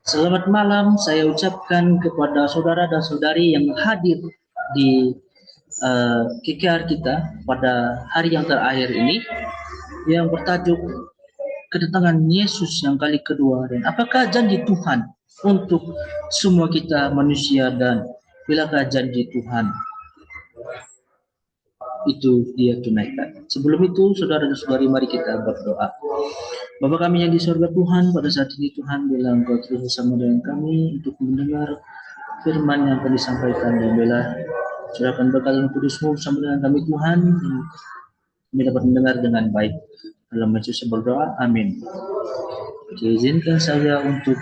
Selamat malam saya ucapkan kepada saudara dan saudari yang hadir di KKR kita pada hari yang terakhir ini yang bertajuk kedatangan Yesus yang kali kedua dan apakah janji Tuhan untuk semua kita manusia dan bilakah janji Tuhan itu dia tunaikan. Sebelum itu saudara dan saudari mari kita berdoa. Bapa kami yang di surga Tuhan, pada saat ini Tuhan bilang Engkau terus bersama dengan kami untuk mendengar firman yang akan disampaikan dan bila curahkan berkat yang kudus-Mu bersama dengan kami Tuhan, dan kami dapat mendengar dengan baik. Dalam nama Yesus berdoa, amin. Izinkan saya untuk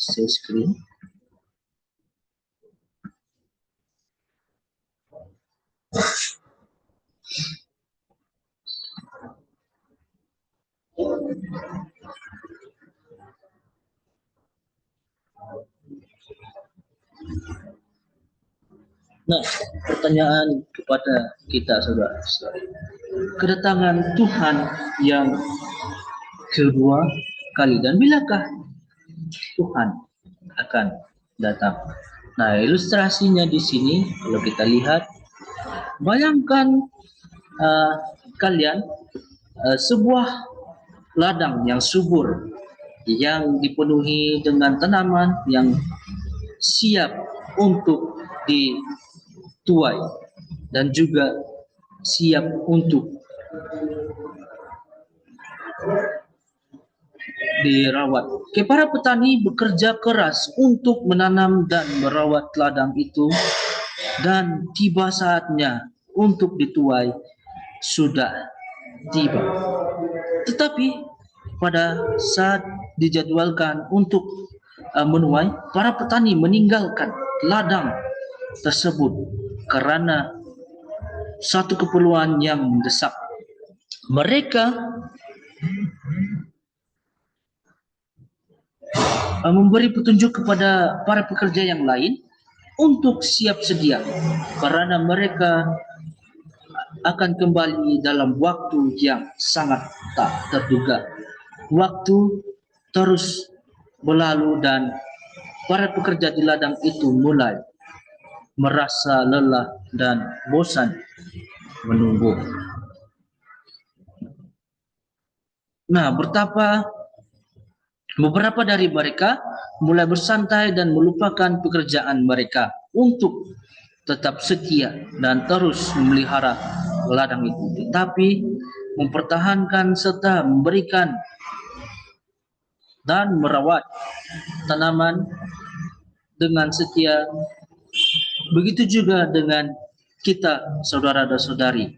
share screen. Nah, pertanyaan kepada kita saudara-saudara. Kedatangan Tuhan yang kedua kali dan bilakah Tuhan akan datang? Nah, ilustrasinya di sini kalau kita lihat, bayangkan kalian sebuah ladang yang subur yang dipenuhi dengan tanaman yang siap untuk dituai dan juga siap untuk dirawat. Para petani bekerja keras untuk menanam dan merawat ladang itu dan tiba saatnya untuk dituai sudah tiba. Tetapi pada saat dijadwalkan untuk menuai, para petani meninggalkan ladang tersebut karena satu keperluan yang mendesak. Mereka memberi petunjuk kepada para pekerja yang lain untuk siap sedia karena mereka akan kembali dalam waktu yang sangat tak terduga. Waktu terus berlalu dan para pekerja di ladang itu mulai merasa lelah dan bosan menunggu. Nah, beberapa dari mereka mulai bersantai dan melupakan pekerjaan mereka untuk tetap setia dan terus memelihara ladang itu, tetapi mempertahankan serta memberikan dan merawat tanaman dengan setia. Begitu juga dengan kita, saudara dan saudari,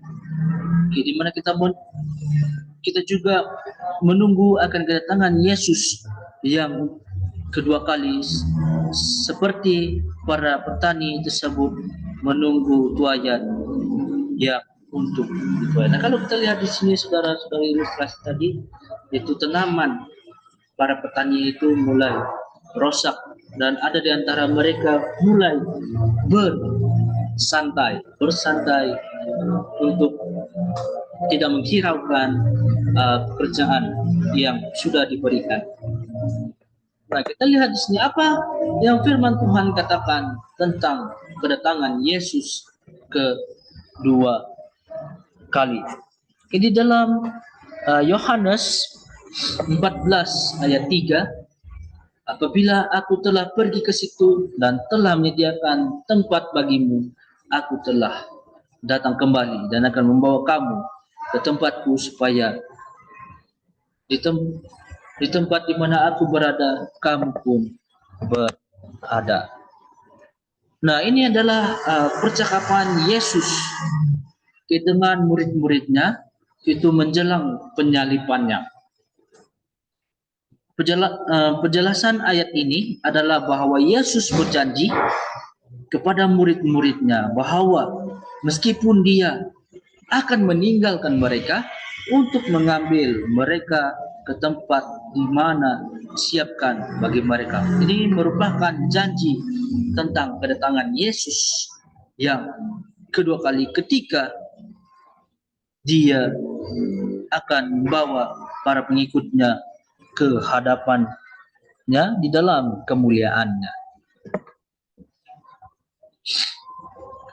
di mana kita juga menunggu akan kedatangan Yesus yang kedua kali seperti para petani tersebut menunggu tuaian yang untuk dituai. Nah, kalau kita lihat di sini saudara-saudari ilustrasi tadi, itu tanaman para petani itu mulai rosak dan ada di antara mereka mulai bersantai untuk tidak menghiraukan pekerjaan yang sudah diberikan. Nah, kita lihat di sini apa yang firman Tuhan katakan tentang kedatangan Yesus kedua kali. Di dalam Yohanes 14 ayat 3, apabila aku telah pergi ke situ dan telah menyediakan tempat bagimu, aku telah datang kembali dan akan membawa kamu ke tempatku supaya di tempat di mana aku berada, kamu pun berada. Nah, ini adalah percakapan Yesus dengan murid-muridnya itu menjelang penyalibannya. Penjelasan ayat ini adalah bahwa Yesus berjanji kepada murid-muridnya bahwa meskipun dia akan meninggalkan mereka untuk mengambil mereka ke tempat di mana disiapkan bagi mereka. Ini merupakan janji tentang kedatangan Yesus yang kedua kali ketika dia akan membawa para pengikutnya ke hadapan ya, di dalam kemuliaannya.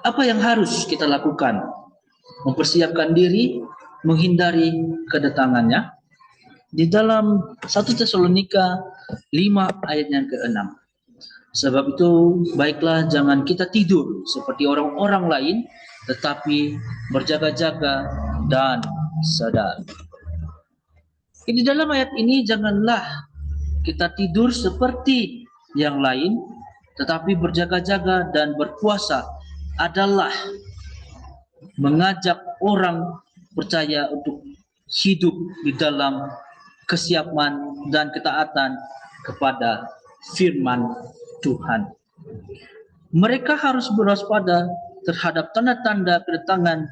Apa yang harus kita lakukan? Mempersiapkan diri, menghindari kedatangannya. Di dalam 1 Tesalonika 5 ayat yang ke-6. Sebab itu, baiklah jangan kita tidur seperti orang-orang lain, tetapi berjaga-jaga dan sadar. Di dalam ayat ini, janganlah kita tidur seperti yang lain, tetapi berjaga-jaga dan berpuasa adalah mengajak orang percaya untuk hidup di dalam kesiapan dan ketaatan kepada firman Tuhan. Mereka harus berwaspada terhadap tanda-tanda kedatangan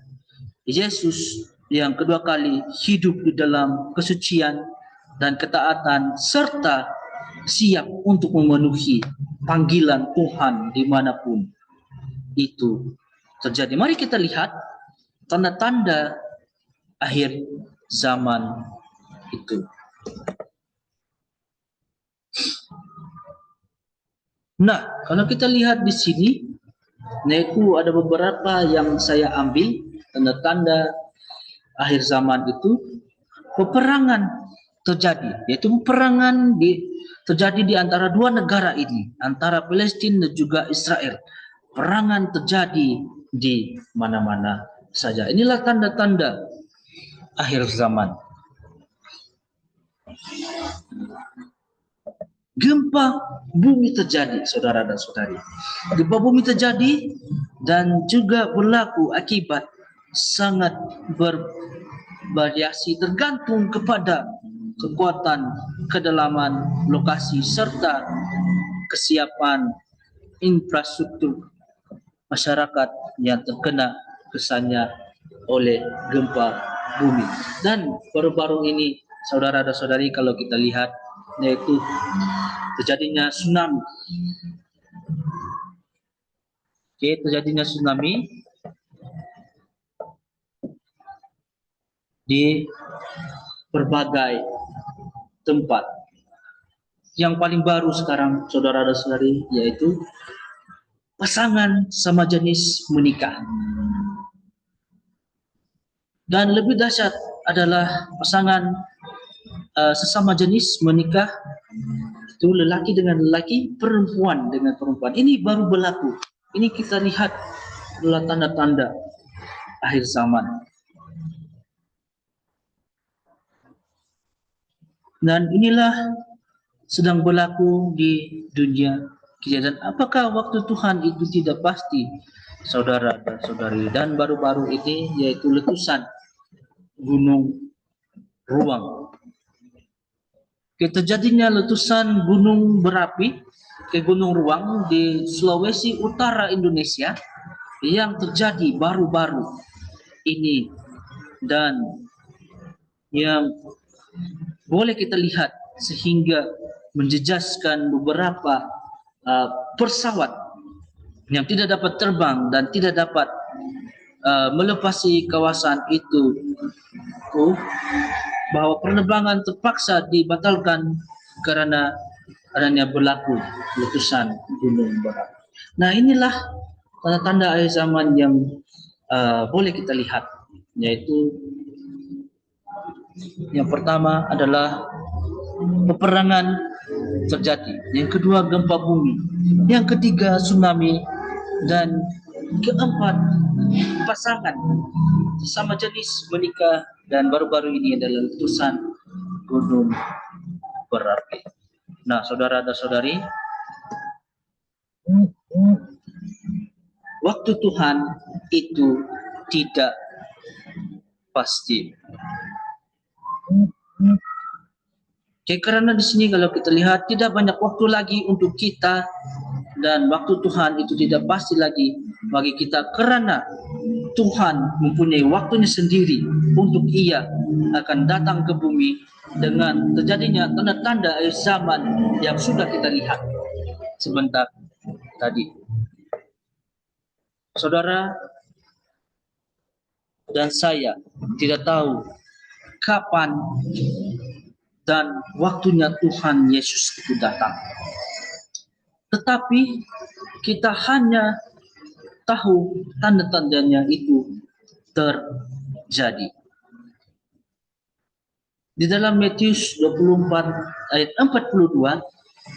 Yesus yang kedua kali, hidup di dalam kesucian dan ketaatan, serta siap untuk memenuhi panggilan Tuhan dimanapun itu terjadi. Mari kita lihat tanda-tanda akhir zaman itu. Nah, kalau kita lihat di sini, yaitu ada beberapa yang saya ambil tanda-tanda akhir zaman itu. Peperangan terjadi, yaitu peperangan terjadi di antara dua negara ini, antara Palestina dan juga Israel. Perangan terjadi di mana-mana saja. Inilah tanda-tanda akhir zaman. Gempa bumi terjadi, saudara dan saudari. Gempa bumi terjadi dan juga berlaku akibat sangat bervariasi tergantung kepada kekuatan, kedalaman lokasi serta kesiapan infrastruktur masyarakat yang terkena kesannya oleh gempa bumi. Dan baru-baru ini, saudara dan saudari, kalau kita lihat, yaitu terjadinya tsunami. Terjadinya tsunami di berbagai tempat. Yang paling baru sekarang, saudara dan saudari, yaitu pasangan sama jenis menikah. Dan lebih dahsyat adalah pasangan sesama jenis menikah, itu lelaki dengan lelaki, perempuan dengan perempuan. Ini baru berlaku. Ini kita lihat adalah tanda-tanda akhir zaman. Dan inilah sedang berlaku di dunia kita. Dan apakah waktu Tuhan itu tidak pasti, saudara dan saudari? Dan baru-baru ini yaitu letusan gunung ruang. Terjadinya letusan gunung berapi ke gunung ruang di Sulawesi Utara Indonesia yang terjadi baru-baru ini, dan yang boleh kita lihat sehingga menjejaskan beberapa pesawat yang tidak dapat terbang dan tidak dapat melepasi kawasan itu, bahwa penerbangan terpaksa dibatalkan karena adanya berlaku letusan gunung berapi. Nah, inilah tanda-tanda akhir zaman yang boleh kita lihat, yaitu yang pertama adalah peperangan terjadi, yang kedua gempa bumi, yang ketiga tsunami, dan keempat pasangan sesama jenis menikah, dan baru-baru ini adalah letusan gunung berapi. Nah, saudara dan saudari, waktu Tuhan itu tidak pasti. Karena di sini kalau kita lihat tidak banyak waktu lagi untuk kita, dan waktu Tuhan itu tidak pasti lagi bagi kita, karena Tuhan mempunyai waktunya sendiri untuk Ia akan datang ke bumi dengan terjadinya tanda-tanda akhir zaman yang sudah kita lihat sebentar tadi. Saudara dan saya tidak tahu kapan dan waktunya Tuhan Yesus itu datang. Tetapi kita hanya tahu tanda-tandanya itu terjadi. Di dalam Matius 24 ayat 42,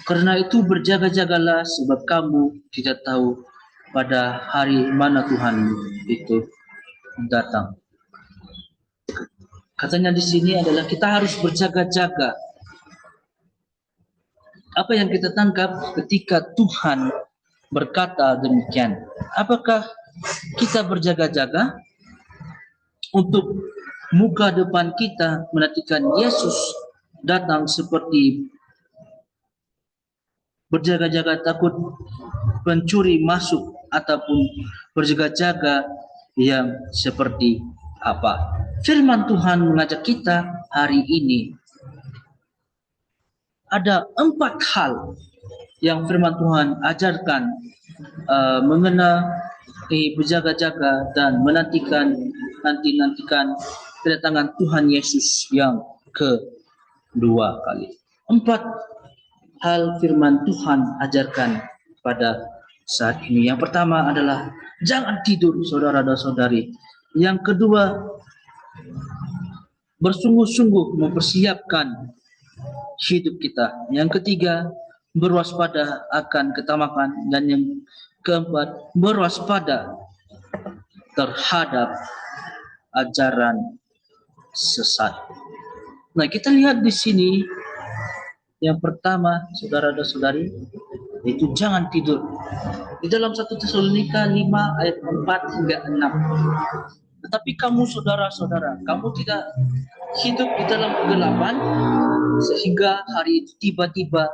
karena itu berjaga-jagalah sebab kamu tidak tahu pada hari mana Tuhan itu datang. Katanya di sini adalah kita harus berjaga-jaga. Apa yang kita tangkap ketika Tuhan berkata demikian? Apakah kita berjaga-jaga untuk muka depan kita menantikan Yesus datang seperti berjaga-jaga takut pencuri masuk, ataupun berjaga-jaga yang seperti apa? Firman Tuhan mengajak kita hari ini. Ada 4 hal yang firman Tuhan ajarkan mengenai berjaga-jaga dan menantikan kedatangan Tuhan Yesus yang kedua kali. 4 hal firman Tuhan ajarkan pada saat ini. Yang pertama adalah jangan tidur, saudara dan saudari. Yang kedua, bersungguh-sungguh mempersiapkan hidup kita. Yang ketiga, berwaspada akan ketamakan. Dan yang keempat, berwaspada terhadap ajaran sesat. Nah, kita lihat di sini yang pertama, saudara dan saudari, yaitu jangan tidur. Di dalam 1 Tesalonika 5 ayat 4 hingga 6. Tetapi kamu saudara-saudara, kamu tidak hidup di dalam kegelapan sehingga hari itu tiba-tiba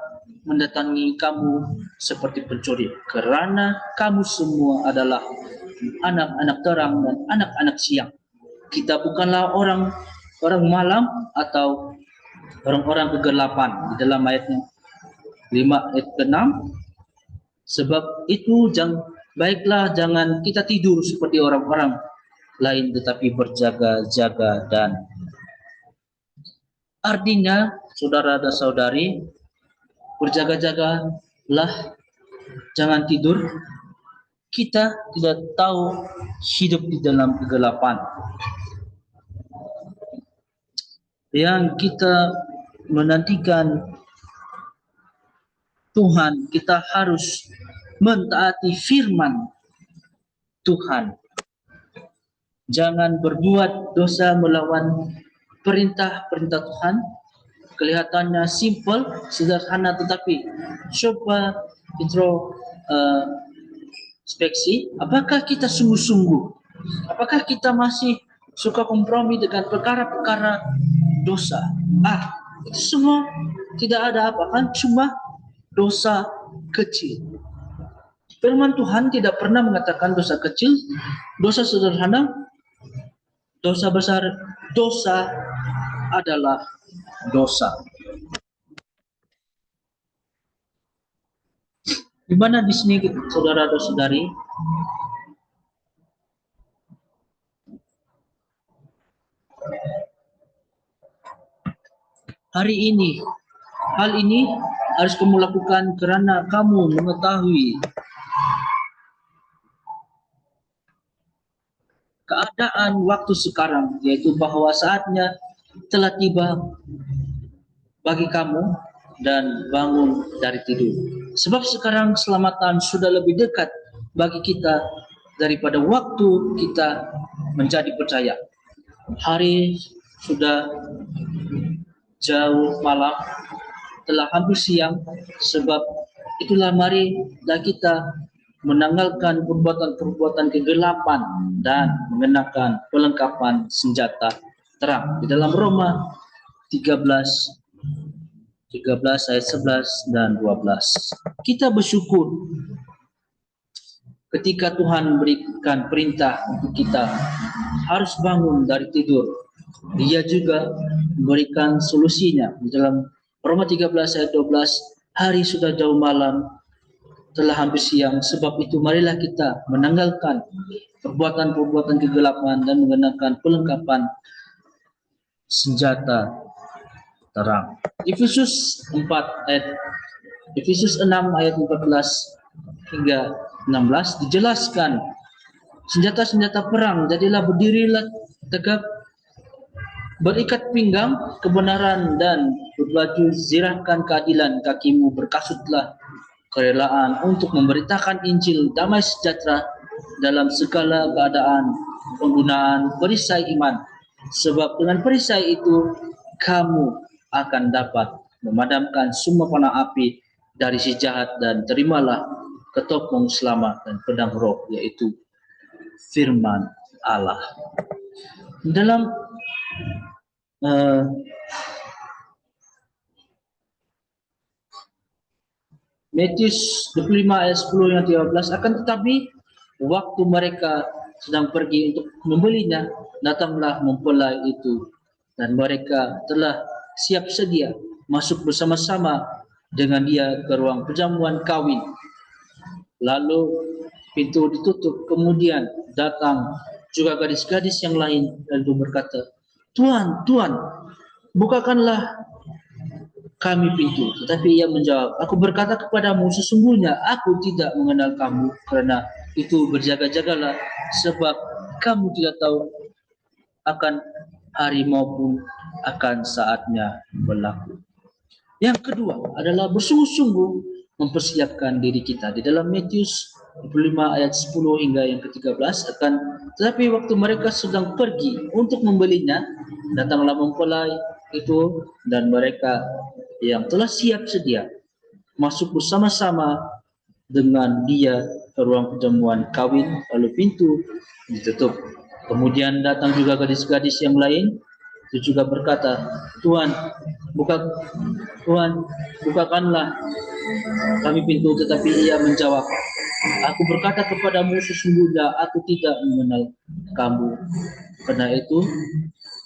mendatangi kamu seperti pencuri. Karena kamu semua adalah anak-anak terang dan anak-anak siang. Kita bukanlah orang malam atau orang-orang kegelapan. Di dalam ayatnya 5 ayat ke-6, sebab itu baiklah jangan kita tidur seperti orang-orang lain, tetapi berjaga-jaga. Dan artinya, saudara dan saudari, berjaga-jagalah, jangan tidur. Kita tidak tahu hidup di dalam kegelapan. Yang kita menantikan Tuhan, kita harus mentaati firman Tuhan. Jangan berbuat dosa melawan perintah-perintah Tuhan. Kelihatannya simple, sederhana, tetapi coba introspeksi, apakah kita sungguh-sungguh? Apakah kita masih suka kompromi dengan perkara-perkara dosa? Itu semua tidak ada apa kan, cuma dosa kecil. Firman Tuhan tidak pernah mengatakan dosa kecil, dosa sederhana, dosa besar. Dosa adalah dosa. Di mana di sini, saudara dan saudari, hal ini harus kamu lakukan karena kamu mengetahui keadaan waktu sekarang, yaitu bahwa saatnya telah tiba bagi kamu dan bangun dari tidur. Sebab sekarang keselamatan sudah lebih dekat bagi kita daripada waktu kita menjadi percaya. Hari sudah jauh malam, telah hampir siang. Sebab itulah marilah kita menanggalkan perbuatan-perbuatan kegelapan dan mengenakan perlengkapan senjata terang. Di dalam Roma 13 ayat 11 dan 12. Kita bersyukur ketika Tuhan memberikan perintah untuk kita harus bangun dari tidur. Dia juga memberikan solusinya. Di dalam Roma 13 ayat 12, hari sudah jauh malam, telah hampir siang, sebab itu marilah kita menanggalkan perbuatan-perbuatan kegelapan dan mengenakan perlengkapan senjata terang. Efesus 6 ayat 14 hingga 16 dijelaskan senjata-senjata perang. Jadilah berdirilah tegap, berikat pinggang kebenaran dan berbaju zirahkan keadilan kakimu, berkasutlah kerelaan untuk memberitakan Injil damai sejahtera dalam segala keadaan, penggunaan perisai iman, sebab dengan perisai itu kamu akan dapat memadamkan semua panah api dari si jahat, dan terimalah ketopong selamat dan pedang roh, yaitu firman Allah. Dalam Matius 25 ayat 10 yang 13, akan tetapi waktu mereka sedang pergi untuk membelinya, datanglah mempelai itu, dan mereka telah siap sedia masuk bersama-sama dengan dia ke ruang perjamuan kawin. Lalu pintu ditutup, kemudian datang juga gadis-gadis yang lain lalu berkata, Tuhan, Tuhan, bukakanlah kami pintu. Tetapi ia menjawab, aku berkata kepadamu, sesungguhnya aku tidak mengenal kamu. Karena itu berjaga-jagalah, sebab kamu tidak tahu akan hari maupun akan saatnya berlaku. Yang kedua adalah bersungguh-sungguh mempersiapkan diri kita. Di dalam Matius 25 ayat 10 hingga yang ke-13, akan tetapi waktu mereka sedang pergi untuk membelinya, datanglah mempelai itu, dan mereka yang telah siap sedia masuk bersama-sama dengan dia ke ruang perjamuan kawin, lalu pintu ditutup. Kemudian datang juga gadis-gadis yang lain, itu juga berkata, Tuhan, bukakanlah kami pintu. Tetapi ia menjawab, aku berkata kepadamu, sesungguhnya aku tidak mengenal kamu. Karena itu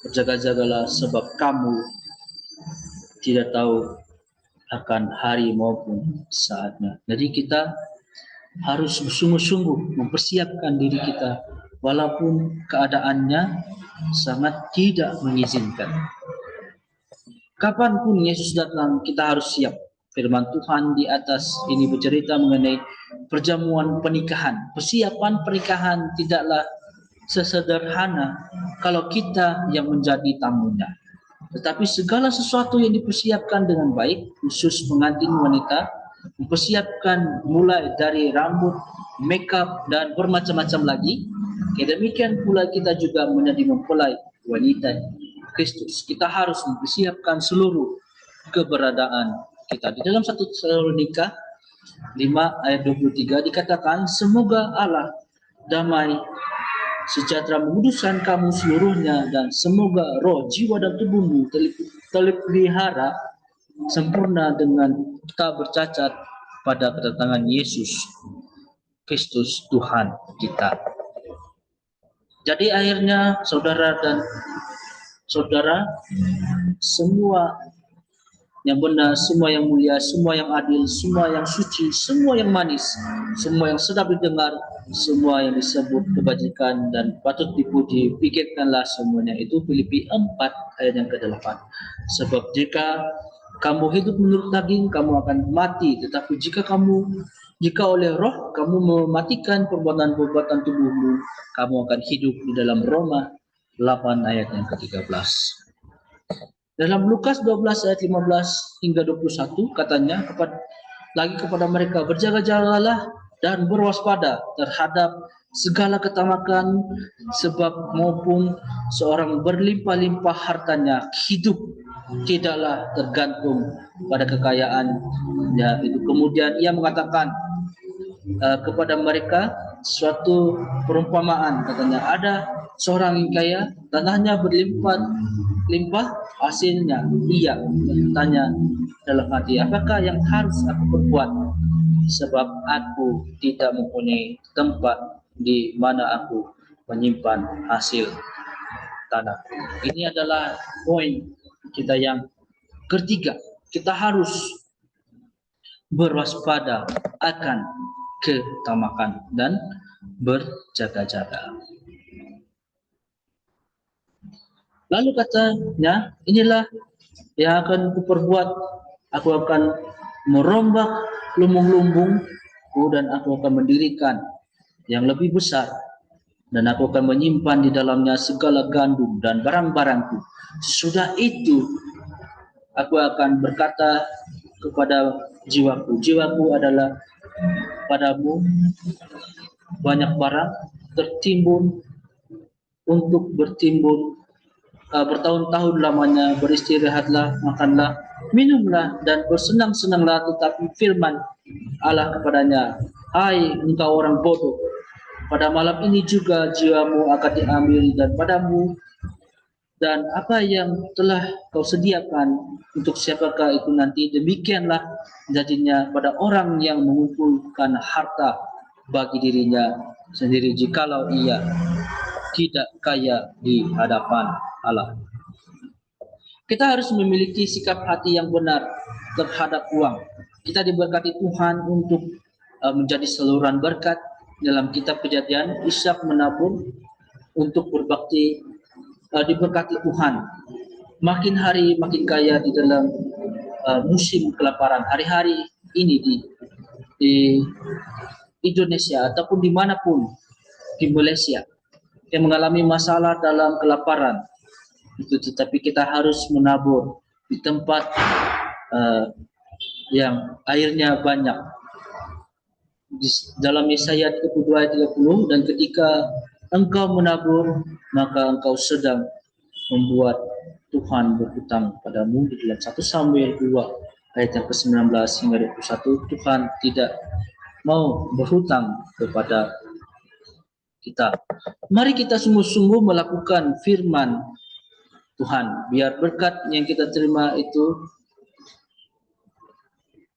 berjaga-jagalah, sebab kamu tidak tahu akan hari maupun saatnya. Jadi kita harus bersungguh-sungguh mempersiapkan diri kita walaupun keadaannya sangat tidak mengizinkan. Kapanpun Yesus datang, kita harus siap. Firman Tuhan di atas ini bercerita mengenai perjamuan pernikahan. Persiapan pernikahan tidaklah sesederhana kalau kita yang menjadi tamunya. Tetapi segala sesuatu yang dipersiapkan dengan baik, khusus pengantin wanita, mempersiapkan mulai dari rambut, makeup, dan bermacam-macam lagi. Demikian pula kita juga menjadi mempelai wanita Kristus. Kita harus mempersiapkan seluruh keberadaan kita. Di dalam 1 Tesalonika 5 ayat 23 dikatakan, semoga Allah damai sejahtera menguduskan kamu seluruhnya, dan semoga roh, jiwa, dan tubuhmu terpelihara sempurna dengan tak bercacat pada kedatangan Yesus Kristus Tuhan kita. Jadi akhirnya saudara dan saudara, semua yang benar, semua yang mulia, semua yang adil, semua yang suci, semua yang manis, semua yang sedap didengar, semua yang disebut kebajikan dan patut dipuji, pikirkanlah semuanya. Itu Filipi 4 ayat yang ke-8. Sebab jika kamu hidup menurut daging, kamu akan mati. Tetapi jika oleh roh kamu mematikan perbuatan-perbuatan tubuhmu, kamu akan hidup. Di dalam Roma 8 ayat yang ke-13. Dalam Lukas 12 ayat 15 hingga 21 katanya kepada mereka, berjaga-jagalah dan berwaspada terhadap segala ketamakan, sebab maupun seorang berlimpah-limpah hartanya, hidup tidaklah tergantung pada kekayaannya itu. Kemudian ia mengatakan kepada mereka suatu perumpamaan, katanya, ada seorang yang kaya, tanahnya berlimpah hasilnya. Ia bertanya dalam hati, apakah yang harus aku perbuat, sebab aku tidak mempunyai tempat di mana aku menyimpan hasil tanah. Ini adalah poin kita yang ketiga. Kita harus berwaspada akan ketamakan dan berjaga-jaga. Lalu katanya, inilah yang akan kuperbuat, aku akan merombak lumbung-lumbungku dan aku akan mendirikan yang lebih besar, dan aku akan menyimpan di dalamnya segala gandum dan barang-barangku. Sesudah itu aku akan berkata kepada jiwaku, jiwaku adalah padamu banyak barang tertimbun untuk bertimbun bertahun-tahun lamanya, beristirahatlah, makanlah, minumlah, dan bersenang-senanglah. Tetapi firman Allah kepadanya, hai engkau orang bodoh, pada malam ini juga jiwamu akan diambil dan padamu, dan apa yang telah kau sediakan untuk siapakah itu nanti. Demikianlah jadinya pada orang yang mengumpulkan harta bagi dirinya sendiri, jikalau ia tidak kaya di hadapan Allah. Kita harus memiliki sikap hati yang benar terhadap uang. Kita diberkati Tuhan untuk menjadi saluran berkat. Dalam kitab Kejadian, Ishak menabur untuk berbakti, diberkati Tuhan. Makin hari makin kaya di dalam musim kelaparan. Hari-hari ini di Indonesia ataupun dimanapun di Malaysia yang mengalami masalah dalam kelaparan itu, tetapi kita harus menabur di tempat yang airnya banyak. Di dalam Yesaya 32 ayat 30, dan ketika engkau menabur maka engkau sedang membuat Tuhan berhutang padamu. Di dalam 1 Samuel 2 ayat yang ke-19 hingga 21, Tuhan tidak mau berhutang kepada kita. Mari kita sungguh-sungguh melakukan firman Tuhan, biar berkat yang kita terima itu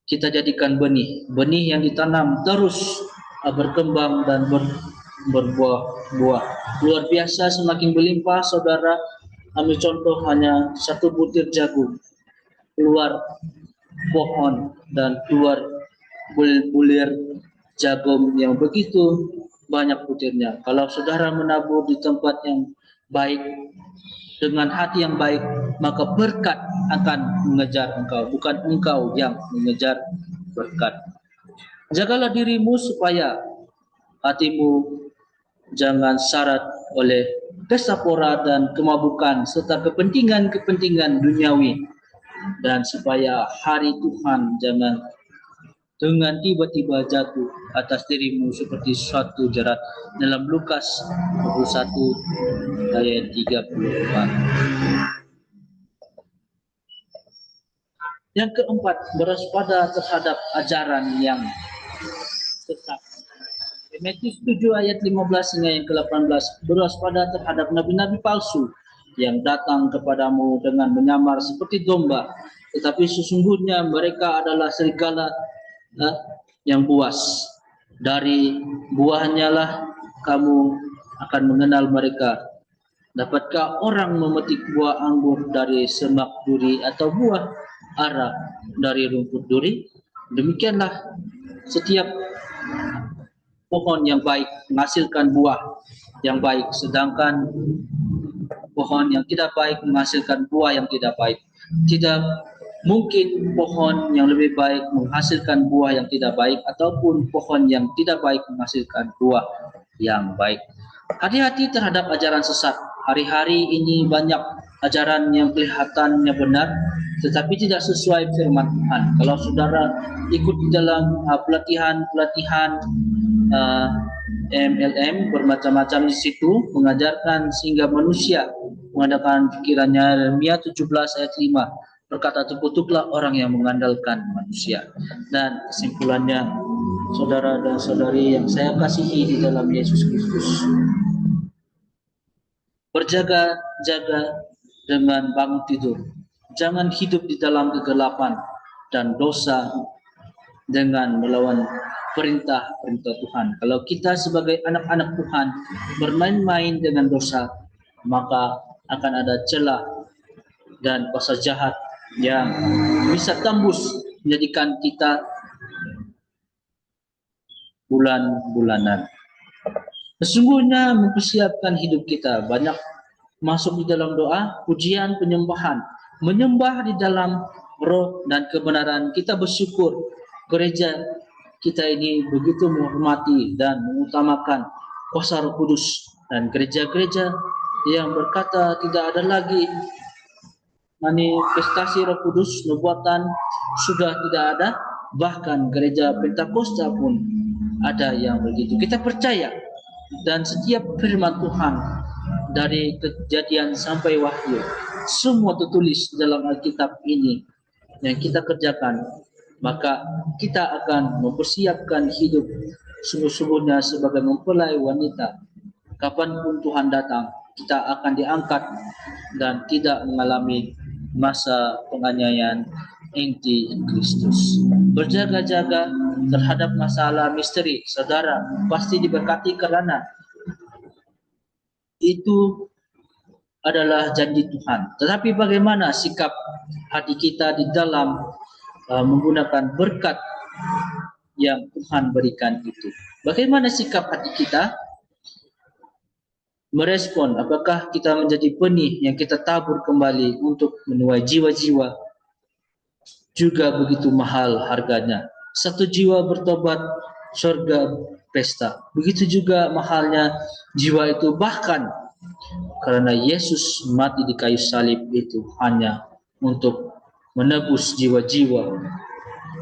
kita jadikan benih yang ditanam terus berkembang dan berbuah. Luar biasa, semakin berlimpah. Saudara, ambil contoh hanya satu butir jagung, keluar pohon dan keluar bulir jagung yang begitu banyak butirnya. Kalau saudara menabur di tempat yang baik, dengan hati yang baik, maka berkat akan mengejar engkau, bukan engkau yang mengejar berkat. Jagalah dirimu supaya hatimu jangan syarat oleh pesta pora dan kemabukan serta kepentingan-kepentingan duniawi, dan supaya hari Tuhan jangan dengan tiba-tiba jatuh atas dirimu seperti suatu jerat. Dalam Lukas 21 ayat 34. Yang keempat, berwaspada terhadap ajaran yang sesat. Matius 7 ayat 15 hingga yang ke-18, berwaspada terhadap nabi-nabi palsu yang datang kepadamu dengan menyamar seperti domba, tetapi sesungguhnya mereka adalah serigala yang buas. Dari buahnya lah kamu akan mengenal mereka. Dapatkah orang memetik buah anggur dari semak duri atau buah ara dari rumput duri? Demikianlah setiap pohon yang baik menghasilkan buah yang baik, sedangkan pohon yang tidak baik menghasilkan buah yang tidak baik. Tidak mungkin pohon yang lebih baik menghasilkan buah yang tidak baik, ataupun pohon yang tidak baik menghasilkan buah yang baik. Hati-hati terhadap ajaran sesat. Hari-hari ini banyak ajaran yang kelihatannya benar, tetapi tidak sesuai firman Tuhan. Kalau saudara ikut di dalam pelatihan MLM, bermacam-macam di situ mengajarkan sehingga manusia mengadakan pikirannya. Yeremia 17 ayat 5 berkata, terkutuklah orang yang mengandalkan manusia. Dan kesimpulannya, saudara dan saudari yang saya kasihi di dalam Yesus Kristus, berjaga-jaga dengan bangun tidur. Jangan hidup di dalam kegelapan dan dosa dengan melawan perintah-perintah Tuhan. Kalau kita sebagai anak-anak Tuhan bermain-main dengan dosa, maka akan ada celah dan kuasa jahat yang bisa tembus menjadikan kita bulan-bulanan. Sesungguhnya mempersiapkan hidup kita banyak masuk di dalam doa, pujian, penyembahan, menyembah di dalam roh dan kebenaran. Kita bersyukur gereja kita ini begitu menghormati dan mengutamakan kuasa Roh Kudus, dan gereja-gereja yang berkata tidak ada lagi manifestasi Roh Kudus, nubuatan sudah tidak ada. Bahkan gereja Pentakosta pun ada yang begitu. Kita percaya, dan setiap firman Tuhan dari Kejadian sampai Wahyu semua tertulis dalam Alkitab ini yang kita kerjakan, maka kita akan mempersiapkan hidup sungguh-sungguhnya sebagai mempelai wanita. Kapanpun Tuhan datang, kita akan diangkat dan tidak mengalami masa penganiayaan inti Kristus. Berjaga-jaga terhadap masalah misteri, saudara pasti diberkati karena itu adalah janji Tuhan. Tetapi bagaimana sikap hati kita di dalam menggunakan berkat yang Tuhan berikan itu? Bagaimana sikap hati kita merespon? Apakah kita menjadi benih yang kita tabur kembali untuk menuai jiwa-jiwa? Juga begitu mahal harganya. Satu jiwa bertobat, surga pesta. Begitu juga mahalnya jiwa itu, bahkan karena Yesus mati di kayu salib itu hanya untuk menebus jiwa-jiwa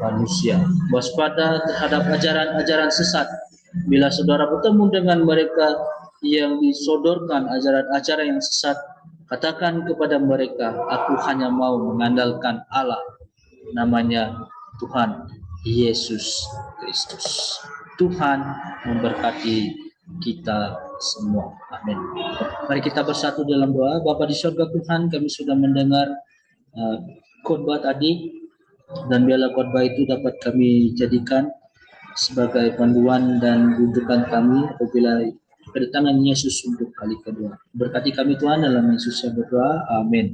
manusia. Waspada terhadap ajaran-ajaran sesat. Bila saudara bertemu dengan mereka yang disodorkan ajaran-ajaran yang sesat, katakan kepada mereka, aku hanya mau mengandalkan Allah, namanya Tuhan Yesus Kristus. Tuhan memberkati kita semua. Amin. Mari kita bersatu dalam doa. Bapa di surga Tuhan, kami sudah mendengar khotbah tadi, dan biarlah khotbah itu dapat kami jadikan sebagai panduan dan rujukan kami apabila kedatangan Yesus untuk kali kedua. Berkati kami Tuhan, dalam Yesus saya berdoa. Amin.